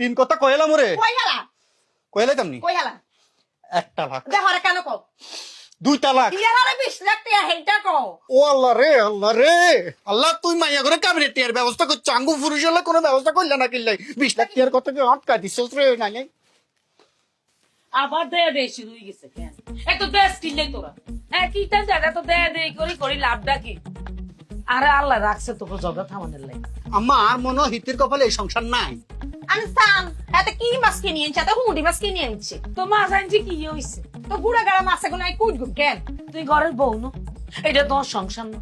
তিন কথা কইলাম ওরে কই হালা কইলাই তামনি কই হালা 1 তালাক দেখো রে কেন কও 2 তালাক ইয়া হারে 20 লাখ টাকা হেইটা কও ও আল্লাহ রে আল্লাহ তুই মাইয়া করে কাবিনে টিয়ার ব্যবস্থা কর চাঙ্গু পুরুষ হলে কোনো ব্যবস্থা করলে না কিল্লাই 20 লাখ টিয়ার কথা কি আটকা দিছস রে নাই আবার দেয়া দেয় শুরু হয়ে গেছে কেন এত দেশ কিনলে তোরা হ্যাঁ কি তা জায়গা তো দেয়া দেয় করি লাভটা কি আরে আল্লাহ রাখছে তোকে জগৎ থামানের লাগে আম্মা আর মনে হিতের কপালে এই সংসার নাই আনসান এতে কি মাছ কিনে আনছে এত হুঁড়ি মাছ কিনে আনছে তো মাছ আনছি কি হয়েছে তো গুড়া গাড়া মাছ এগুলো আই কুট গুট কেন তুই ঘরের বউ না এটা তোমার সংসার না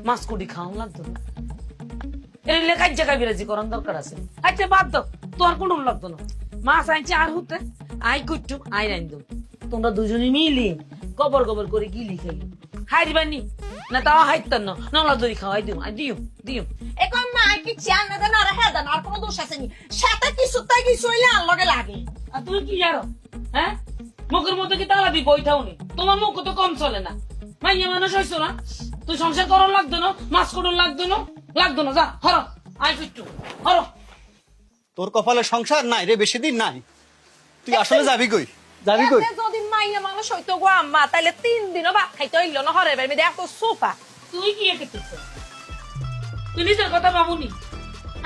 মাছ কুটি খাওয়ান লাগতো না এই লেখার জায়গায় বিরাজি করার দরকার আছে আচ্ছা বাদ দাও তোর কোনো লাগতো না মাছ আনছি আর হতে আই কুটু আই রাইন দো তোমরা দুজনে মিলি গোবর করে গিলি খাইলি হাইরিবানি না তাও হাইতাম না নলা দড়ি খাওয়াই দিও এখন না আই কি চান না দেন আর হ্যাঁ দেন আর কোনো দোষ আছে নি সাথে কিছু তাই কিছু হইলে আর লগে লাগে আর তুমি কি জানো হ্যাঁ মুখের মধ্যে কি তালা দিয়ে বইটাও নেই তোমার মুখ তো কম চলে না মাইয়া মানুষ হয়েছো না তুই সংসার করার লাগতো না মাছ করার লাগতো না যা হর আই ফিট্টু হর তোর কপালে সংসার নাই রে বেশি দিন নাই তুই আসলে যাবি কই এতে যদি মাইয়া মানুষ হইতো গো আম্মা তাইলে 3 দিনও ভাত খাইতে হইল না হরে বের মধ্যে এত সোফা তুই কি একে তুই নিজের কথা ভাবুনি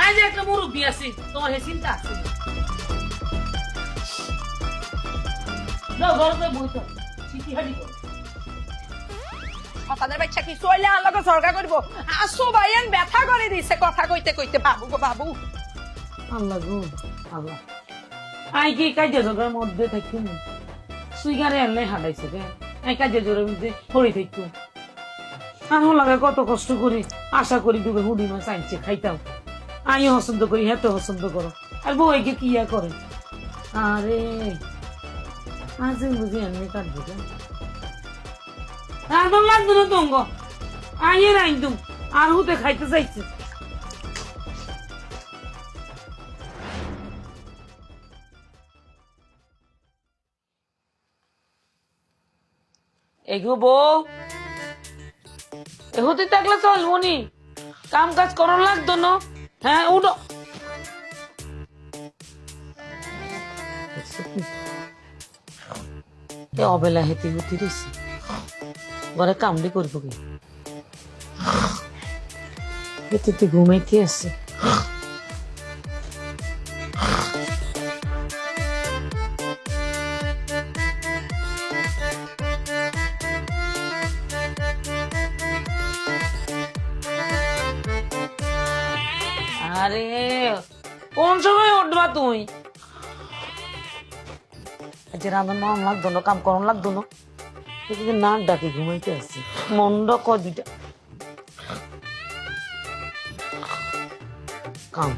আজ একটা মুরব্বী আছি তোমার হে চিন্তা আছে না ঘরে বইতো চিঠি হাঁটি কর আপনাদের বাচ্চা কিছু হইলে আর লগে সরকার করবো আসো ভাইয়ান ব্যথা করে দিছে কথা কইতে কইতে বাবু গো বাবু আল্লাহ গো আল্লাহ আই কি কাজে জোগার মধ্যে থাকি না সুইগারে এলে হাঁটাইছে কে আই কাজে জোরের মধ্যে পড়ে থাকতো আর লাগে কত কষ্ট করি আশা করি দুবে হুডি মাছ আনছে খাইতাম আইও পছন্দ করি হ্যাঁ তো পছন্দ করো আর বউকে কি করে আরে আজ বুঝি এমনি কাটবো আর তো লাগতো না তঙ্গ আইয়ে রাইতুম আর হুতে খাইতে চাইছে এগো বউ এহতে থাকলে চলবো নি কাম কাজ করার লাগতো না হ্যাঁ উঠো অবেলা হেতি হুতি রয়েছে ঘরে কামড়ি করবো কি হেতে ঘুমাইতে আছে আরে কোন সময় উঠবা তুই আচ্ছা রান্না নাম লাগতো না কাম করন লাগতো না নাক ডাকে ঘুমাইতে আসছে মন্ড কদিটা কাম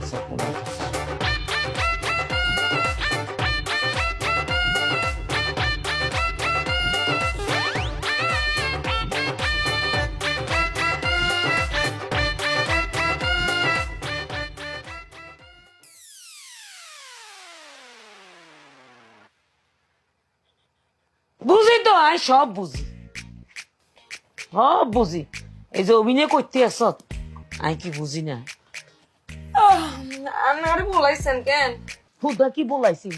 বুঝি তো আই সব বুঝি এই যে অভিনয় করতে আস আই কি বুঝি না আনারে বলাইছেন কেন হুদা কি বলাইছি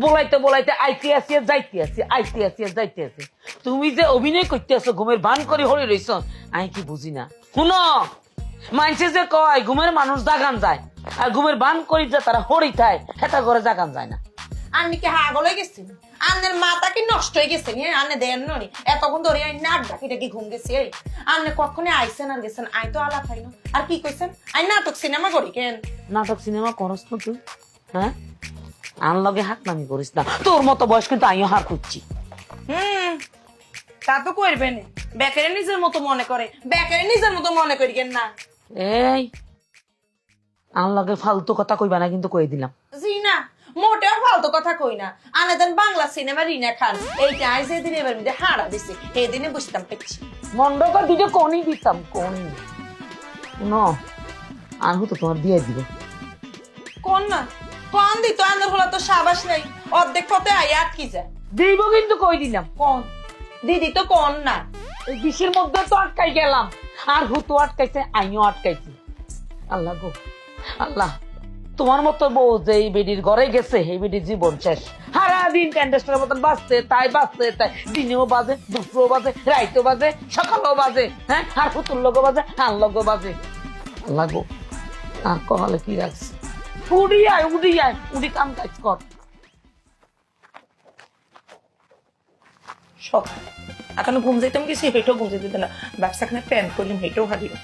বলাইতে আইতে আসি যাইতে আছি তুমি যে অভিনয় করতে আছো ঘুমের ভান করে হরে রইছ আই কি বুঝি না শুনো মানছে যে কয় ঘুমের মানুষ জাগান যায় আর ঘুমের ভান করি যে তারা হরি থায় হেতা করে জাগান যায় না আপনি কি হাগল হয়ে গেছেন আপনার মাথা কি নষ্ট হয়ে গেছে নিয়ে আপনি দেন নি এতক্ষণ ধরে নাক ডাকি ঘুম গেছি এই আপনি কখনো আইসেন আর গেছেন আই তো আলাপ হয় না আর কি কইছেন আই নাটক সিনেমা করি কেন নাটক সিনেমা করস না তুই হ্যাঁ আন লগে হাত নামি করিস না তোর মতো বয়স কিন্তু আমিও হার করছি তা তো করবেন বেকারে নিজের মতো মনে করে বেকারে নিজের মতো মনে করি কেন না এই আন লগে ফালতু কথা কইবা না কিন্তু কই দিলাম জি না মোটেও ফালতু কথা কই না আনাদেন বাংলা সিনেমা রিনা খান এইটা আই যেদিন এবার মধ্যে হারা দিছে এই দিনে বুঝতাম পেছি মন্ডকা দুটো কোনই দিতাম কোনই ন আর হতো তোমার দিয়ে দিব কোন না কোন দিত আন্দার হলো তো সাবাস নাই অর্ধেক পথে আই আটকি যায় দিব কিন্তু কই দিলাম কোন দিদি তো কোন না এই বিষের মধ্যে তো আটকাই গেলাম আর হুতো আটকাইছে আইও আটকাইছি আল্লাহ গো আল্লাহ তোমার মতো বউ যে এই বেডির ঘরে গেছে এই বেডির জীবন শেষ। সারাদিন ক্যান্ডেস্টারের মতন বাঁচতে তাই দিনেও বাজে, দুপুরও বাজে, রাইতেও বাজে, সকালেও বাজে, হ্যাঁ, আর পুতুর লোক বাজে, হার লোক বাজে। লাগো আর কপালে কি রাখছে? উড়ি কাম কাজ কর। সব এখনো ঘুম যেতাম গেছি, হেঁটেও ঘুম যেতে দিত না। ব্যবসা খানে প্যান্ট করলাম, হেঁটেও হারিয়ে